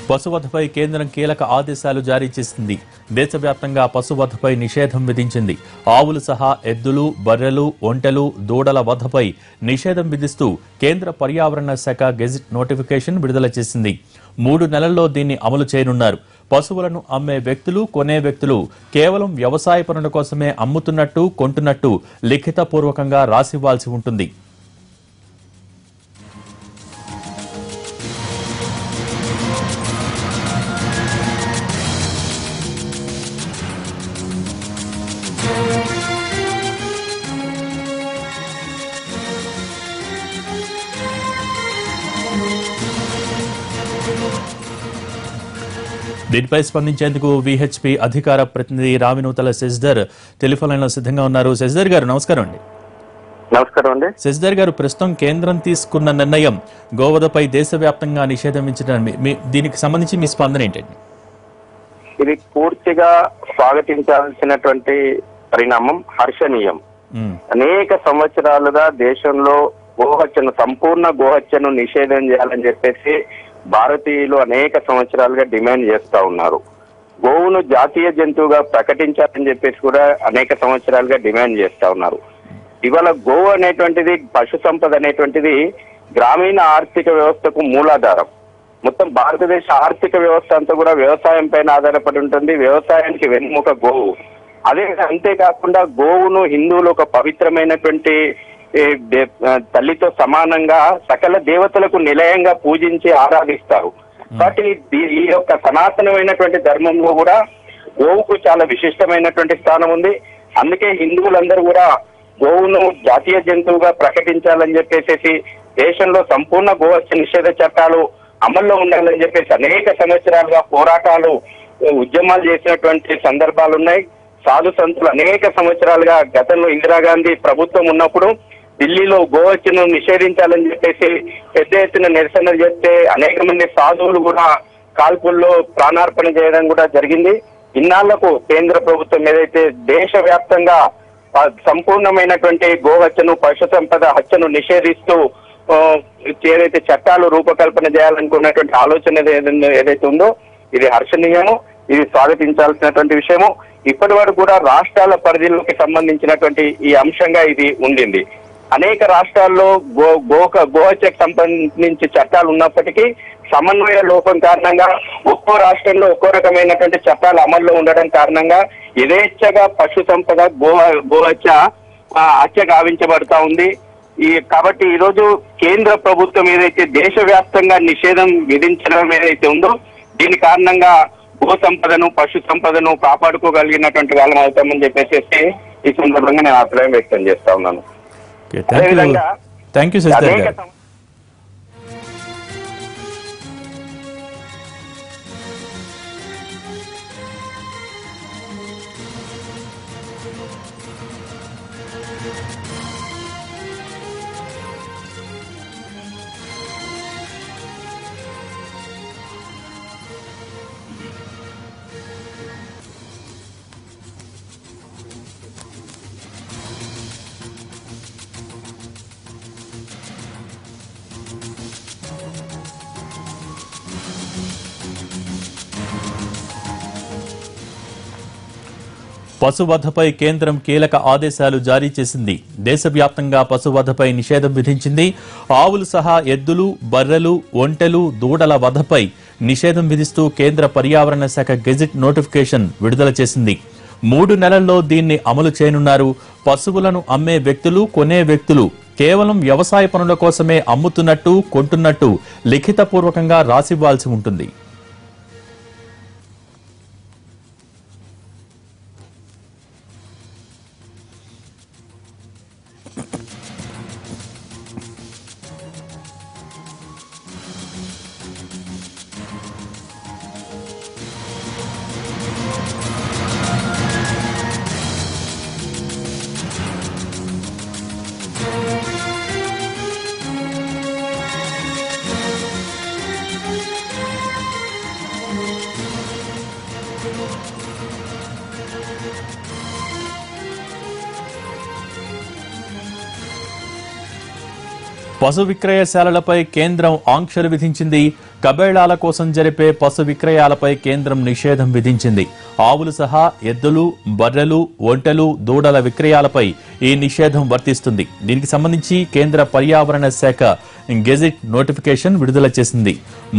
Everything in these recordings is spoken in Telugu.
పశువధపై కేంద్రం కీలక ఆదేశాలు జారీ చేసింది. దేశవ్యాప్తంగా పశువధపై నిషేధం విధించింది. ఆవులు సహా ఎద్దులు, బర్రెలు, ఒంటెలు, దూడల వధపై నిషేధం విధిస్తూ కేంద్ర పర్యావరణ శాఖ గెజిట్ నోటిఫికేషన్ విడుదల చేసింది. 3 నెలల్లో దీన్ని అమలు చేయనున్నారు. పశువులను అమ్మే వ్యక్తులు, కొనే వ్యక్తులు కేవలం వ్యవసాయ పనుల కోసమే అమ్ముతున్నట్టు, కొంటున్నట్టు లిఖితపూర్వకంగా రాసివ్వాల్సి ఉంటుంది. దీనిపై స్పందించేందుకు విహెచ్పి అధికార ప్రతినిధి రావినూతల శశిధర్ టెలిఫోన్ లైన్ లో సిద్ధంగా ఉన్నారు. శశిధర్ గారు నమస్కారం అండి. నమస్కారం అండి. శశిధర్ గారు, ప్రస్తుతం కేంద్రం తీసుకున్న నిర్ణయం గోవధపై దేశవ్యాప్తంగా నిషేధం విధించడం, దీనికి సంబంధించి మీ స్పందన ఏంటండి? ఇది పూర్తిగా స్వాగతించాల్సినటువంటి పరిణామం, హర్షణీయం. అనేక సంవత్సరాలుగా దేశంలో గోహత్యను, సంపూర్ణ గోహత్యను నిషేధం చేయాలని చెప్పేసి భారతీయులు అనేక సంవత్సరాలుగా డిమాండ్ చేస్తా ఉన్నారు. గోవును జాతీయ జంతువుగా ప్రకటించాలని చెప్పేసి కూడా అనేక సంవత్సరాలుగా డిమాండ్ చేస్తా ఉన్నారు. ఇవాళ గోవు అనేటువంటిది, పశు సంపద అనేటువంటిది గ్రామీణ ఆర్థిక వ్యవస్థకు మూలాధారం. మొత్తం భారతదేశ ఆర్థిక వ్యవస్థ అంతా కూడా వ్యవసాయం పైన ఆధారపడి ఉంటుంది. వ్యవసాయానికి వెన్నుముక గోవు. అంతేకాకుండా గోవును హిందువులు ఒక పవిత్రమైనటువంటి తల్లితో సమానంగా సకల దేవతలకు నిలయంగా పూజించి ఆరాధిస్తారు. కాబట్టి ఈ యొక్క సనాతనమైనటువంటి ధర్మంలో కూడా గోవుకు చాలా విశిష్టమైనటువంటి స్థానం ఉంది. అందుకే హిందువులందరూ కూడా గోవును జాతీయ జంతువుగా ప్రకటించాలని చెప్పేసి దేశంలో సంపూర్ణ గోహత్య నిషేధ చట్టాలు అమల్లో ఉండాలని చెప్పేసి అనేక సంవత్సరాలుగా పోరాటాలు, ఉద్యమాలు చేసినటువంటి సందర్భాలు ఉన్నాయి. సాధు సంతులు అనేక సంవత్సరాలుగా, గతంలో ఇందిరాగాంధీ ప్రభుత్వం ఉన్నప్పుడు ఢిల్లీలో గోహత్యను నిషేధించాలని చెప్పేసి పెద్ద ఎత్తున నిరసన చేస్తే అనేక మంది సాధువులు కూడా కాల్పుల్లో ప్రాణార్పణ చేయడం కూడా జరిగింది. ఇన్నాళ్లకు కేంద్ర ప్రభుత్వం ఏదైతే దేశవ్యాప్తంగా సంపూర్ణమైనటువంటి గోహత్యను, పశు సంపద హత్యను నిషేధిస్తూ ఏదైతే చట్టాలు రూపకల్పన చేయాలనుకున్నటువంటి ఆలోచన ఏదైతే ఉందో ఇది హర్షణీయము, ఇది స్వాగతించాల్సినటువంటి విషయము. ఇప్పటి వరకు కూడా రాష్ట్రాల పరిధిలోకి సంబంధించినటువంటి ఈ అంశంగా ఇది ఉండింది. అనేక రాష్ట్రాల్లో గోహత్యకు సంబంధించి చట్టాలు ఉన్నప్పటికీ సమన్వయ లోపం కారణంగా ఒక్కో రాష్ట్రంలో ఒక్కో రకమైనటువంటి చట్టాలు అమల్లో ఉండడం కారణంగా యథేచ్ఛగా పశు సంపద గోహత్య హత్య గావించబడతా ఉంది. కాబట్టి ఈ రోజు కేంద్ర ప్రభుత్వం ఏదైతే దేశవ్యాప్తంగా నిషేధం విధించడం ఏదైతే ఉందో దీని కారణంగా గో సంపదను, పశు సంపదను కాపాడుకోగలిగినటువంటి వాళ్ళం అవుతామని చెప్పేసి ఈ సందర్భంగా నేను అభిప్రాయం వ్యక్తం చేస్తా ఉన్నాను. అదేవిధంగా పశువధపై కేంద్రం కీలక ఆదేశాలు జారీ చేసింది. దేశవ్యాప్తంగా పశువధపై నిషేధం విధించింది. ఆవులు సహా ఎద్దులు, బర్రెలు, ఒంటెలు, దూడల వధపై నిషేధం విధిస్తూ కేంద్ర పర్యావరణ శాఖ గెజిట్ నోటిఫికేషన్ విడుదల చేసింది. 3 నెలల్లో దీన్ని అమలు చేయనున్నారు. పశువులను అమ్మే వ్యక్తులు, కొనే వ్యక్తులు కేవలం వ్యవసాయ పనుల కోసమే అమ్ముతున్నట్టు, కొంటున్నట్టు లిఖితపూర్వకంగా రాసివ్వాల్సి ఉంటుంది. పశు విక్రయశాలలపై కేంద్రం ఆంక్షలు విధించింది. కబేళాల కోసం జరిపే పశు విక్రయాలపై కేంద్రం నిషేధం విధించింది. ఆవులు సహా ఎద్దులు, బర్రెలు, ఒంటెలు, దూడల విక్రయాలపై ఈ నిషేధం వర్తిస్తుంది. దీనికి సంబంధించి కేంద్ర పర్యావరణ శాఖ గెజిట్ నోటిఫికేషన్ విడుదల చేసింది.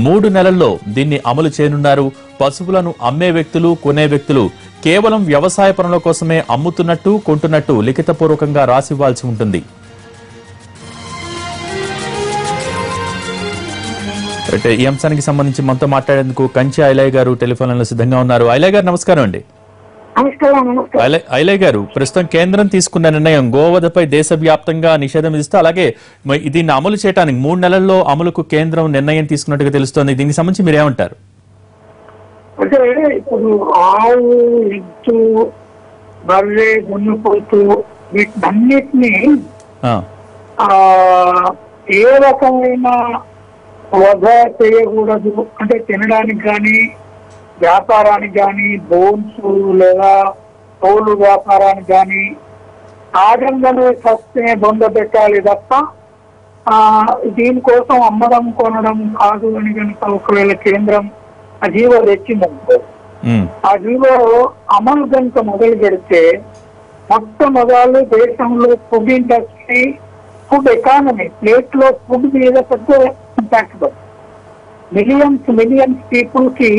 3 నెలల్లో దీన్ని అమలు చేయనున్నారు. పశువులను అమ్మే వ్యక్తులు, కొనే వ్యక్తులు కేవలం వ్యవసాయ పనుల కోసమే అమ్ముతున్నట్టు, కొంటున్నట్టు లిఖితపూర్వకంగా రాసివ్వాల్సి ఉంటుంది. అంటే ఈ అంశానికి సంబంధించి మనతో మాట్లాడేందుకు కంచి ఐలయ్య గారు టెలిఫోన్ లైన్లో సిద్ధంగా ఉన్నారు. ఐలయ్య గారు నమస్కారం అండి. ఐలయ్య గారు, ప్రస్తుతం కేంద్రం తీసుకున్న నిర్ణయం గోవధపై దేశవ్యాప్తంగా నిషేధం విధిస్తూ అలాగే దీన్ని అమలు చేయడానికి 3 నెలల్లో అమలుకు కేంద్రం నిర్ణయం తీసుకున్నట్టుగా తెలుస్తోంది. దీనికి సంబంధించి మీరేమంటారు? అంటే ఇప్పుడు ఆవు, ఎద్దు, బర్రె, గున్నుపోతు వీటన్నిటిని ఏ రకమైన వధ చేయకూడదు అంటే తినడానికి కానీ, వ్యాపారానికి కానీ, బోన్స్ లేదా తోలు వ్యాపారానికి కానీ ఆడంగానే సస్తే బొంద పెట్టాలి తప్ప దీనికోసం అమ్మడం కొనడం కాదు అని కనుక ఒకవేళ కేంద్రం ఆ జీవో తెచ్చిందనుకో, ఆ జీవో అమలు కనుక మొదలు పెడితే మొట్టమొదలు దేశంలో food industry, food economy, plate లో ఫుడ్ మీద పెద్ద ఇంపాక్ట్ పడుతుంది. మిలియన్స్ పీపుల్ కి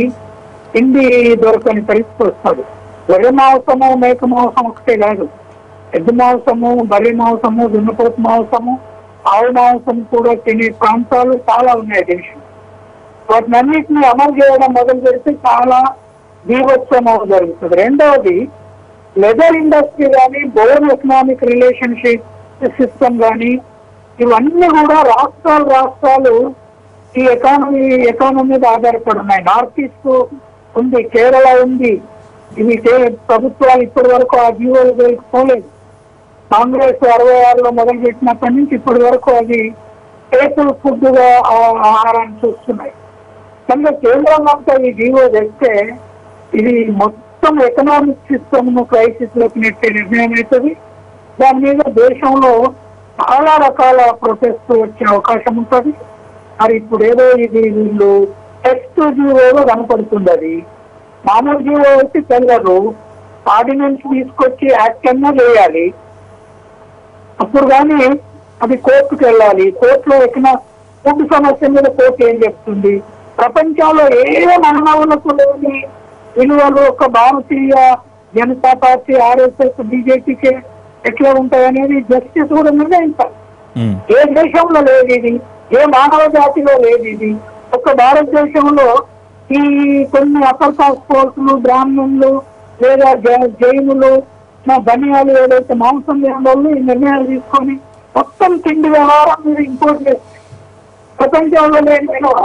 తిండి దొరకని పరిస్థితి వస్తుంది. గొర్రె మాంసము, మేక మాంసం ఒకటే కాదు, ఎద్దు మాంసము, బర్రె మాంసము, దున్నపోతు మాంసము, ఆవు మాంసం కూడా తినే ప్రాంతాలు చాలా ఉన్నాయి దేశం. వాటిని అన్నింటినీ అమలు చేయడం మొదలు పెడితే చాలా బీభత్సమం జరుగుతుంది. రెండవది లెదర్ ఇండస్ట్రీ కానీ, బోన్ ఎకనామిక్ రిలేషన్షిప్ సిస్టమ్ కానీ ఇవన్నీ కూడా రాష్ట్రాలు ఈ ఎకానమీ మీద ఆధారపడి ఉన్నాయి. నార్త్ ఈస్ట్ ఉంది, కేరళ ఉంది. ఇవి ప్రభుత్వాలు ఇప్పటి వరకు ఆ జీవోలు పోలేదు. కాంగ్రెస్ 66లో మొదలు పెట్టినప్పటి నుంచి ఇప్పటి వరకు అది స్టేపుల్ ఫుడ్ గా ఆహారాన్ని చూస్తున్నాయి. కనుక కేంద్రం అంతా ఈ జీవో తెస్తే ఇది మొత్తం ఎకనామిక్ సిస్టమ్ ను క్రైసిస్ లోకి నెట్టే నిర్ణయం అవుతుంది. దాని మీద దేశంలో చాలా రకాల ప్రొటెస్ట్ వచ్చే అవకాశం ఉంటుంది. మరి ఇప్పుడు ఏదో ఇది వీళ్ళు టెక్స్ట్ జీవోలో కనపడుతుంది. అది మామూలు జీవో వచ్చి తెలియదు. ఆర్డినెన్స్ తీసుకొచ్చి యాక్ట్ అన్నా చేయాలి. అప్పుడు కానీ అది కోర్టుకు వెళ్ళాలి. కోర్టులో ఎక్కిన ఫుడ్ సమస్య మీద కోర్టు ఏం చెప్తుంది? ప్రపంచంలో ఏ మానవులకు లేని విలువలు ఒక భారతీయ జనతా పార్టీ, ఆర్ఎస్ఎస్, బీజేపీకి ఎట్లా ఉంటాయనేది జస్టిస్ కూడా నిర్ణయించాలి. ఏ దేశంలో లేదు ఇది, ఏ మానవ జాతిలో లేదు ఇది. ఒక భారతదేశంలో ఈ కొన్ని అప్పర్ కాస్ట్ ఫోర్సులు, బ్రాహ్మణులు లేదా జైనులు, ధనియాలు ఏదైతే మాంసం లేని వాళ్ళు ఈ నిర్ణయాలు తీసుకొని మొత్తం తిండి వ్యవహారం మీద ఇంపోర్ట్ చేస్తారు. ప్రపంచంలో లేని విలువ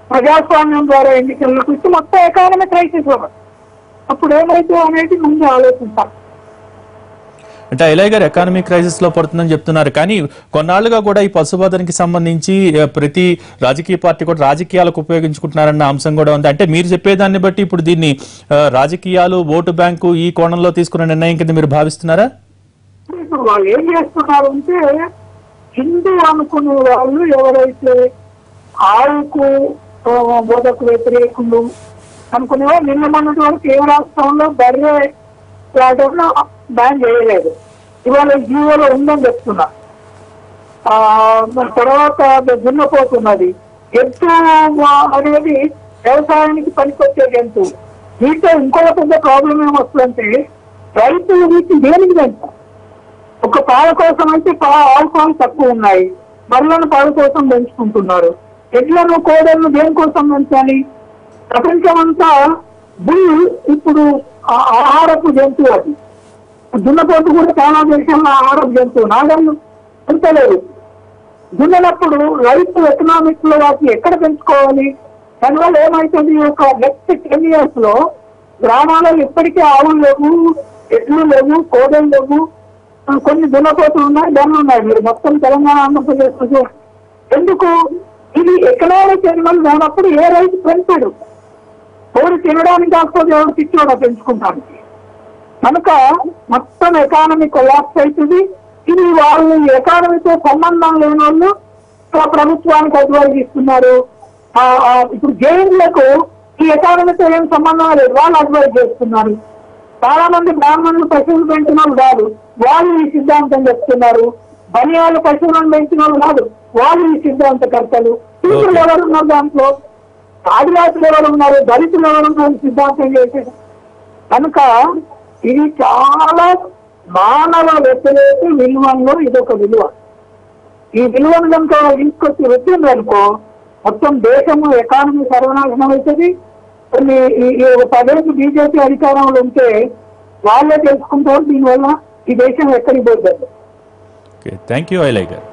ప్రజాస్వామ్యం ద్వారా ఎన్నికలకు ఇచ్చి మొత్తం ఎకానమీ క్రైసిస్ అవ్వదు. అప్పుడు ఏమైతే అనేది ముందు ఆలోచించాలి. అంటే ఐలయ్య గారు ఎకానమీ క్రైసిస్ లో పడుతుందని చెప్తున్నారు. కానీ కొన్నాళ్లుగా కూడా ఈ పశువధనకి సంబంధించి ప్రతి రాజకీయ పార్టీ కూడా రాజకీయాలకు ఉపయోగించుకుంటున్నారన్న అంశం కూడా ఉంది. అంటే మీరు చెప్పేదాన్ని బట్టి ఇప్పుడు దీన్ని రాజకీయాలు, ఓటు బ్యాంకు ఈ కోణంలో తీసుకున్న నిర్ణయం కింద మీరు భావిస్తున్నారా? ఇప్పుడు వాళ్ళు ఏం చేస్తున్నారు అంటే, హిందూ అనుకునే వాళ్ళు ఎవరైతే ఆవుకు బోధకు వ్యతిరేకులు అనుకునే వాళ్ళు నిన్న మొన్నటి వరకు ఏ రాష్ట్రంలో బర్రె వాటిలో బ్యాన్ చేయలేదు. ఇవాళ జీవోలో ఉందని చెప్తున్నా. తర్వాత దున్నపోతున్నది. ఎద్దు అనేది వ్యవసాయానికి పనికొచ్చే జంతువు. వీటితో ఇంకొక పెద్ద ప్రాబ్లం ఏమొస్తుందంటే, రైతులు వీటిని దేనికి పెంచారు? ఒక పాల కోసం అయితే ఆవు పాలు తక్కువ ఉన్నాయి, బర్రెలను పాల కోసం పెంచుకుంటున్నారు. ఎడ్లను, కోడలను దేనికోసం పెంచాలి? ప్రపంచం అంతా బుల్ ఇప్పుడు ఆహారపు జంతువు. అది దున్నపోతు కూడా చాలా దేశాల్లో ఆహారపు జంతువు. నాగళ్ళు పెంచలేదు. దున్నప్పుడు రైతు ఎకనామిక్స్ లో వాటిని ఎక్కడ పెంచుకోవాలి? దానివల్ల ఏమైతుంది? ఒక నెక్స్ట్ 10 years లో గ్రామాలలో ఇప్పటికే ఆవులు లేవు, ఎడ్లు లేవు, కోడలు లేవు, కొన్ని దున్నపోతులు ఉన్నాయి, ధరలు ఉన్నాయి. మీరు మొత్తం తెలంగాణ, ఆంధ్రప్రదేశ్ ఎందుకు? ఇది ఎకనామిక్ ఎనిమల్ కానప్పుడు ఏ రైతు పెంచాడు? ఎవరు తినడానికి కాకపోతే ఎవరు తిట్టోడా పెంచుకుంటానికి? కనుక మొత్తం ఎకానమీ కొలాప్స్ అవుతుంది. ఇది వాళ్ళు ఎకానమీతో సంబంధం లేని వాళ్ళు ప్రభుత్వానికి అడ్వైజ్ ఇస్తున్నారు. ఇప్పుడు జైన్లకు ఈ ఎకానమీతో ఏం సంబంధం లేదు, వాళ్ళు అడ్వైజ్ చేస్తున్నారు. చాలా మంది బ్రాహ్మణులు పశువులు పెంచిన వాళ్ళు కాదు, వాళ్ళు ఈ సిద్ధాంతం చెప్తున్నారు. బనియాలు పశువులను పెంచిన వాళ్ళు కాదు, వాళ్ళు ఈ సిద్ధాంతకర్తలు. టీచర్లు ఎవరున్నారు దాంట్లో, ఆదివాసులు ఎవరు ఉన్నారు, దళితులు ఎవరున్నారు సిద్ధాంతం చేసేది. కనుక ఇది చాలా మానవ వ్యతిరేక విలువల్లో ఇదొక విలువ. ఈ విలువను కనుక తీసుకొచ్చి వచ్చిందనుకో మొత్తం దేశము ఎకానమీ సర్వనాశనం అవుతుంది. కొన్ని ఈ 10 ఏళ్ళు బీజేపీ అధికారంలో ఉంటే వాళ్ళే తెలుసుకుంటారు దీనివల్ల ఈ దేశం ఎక్కడికి పోతుంది. థ్యాంక్ యూ ఐలయ్య గారు.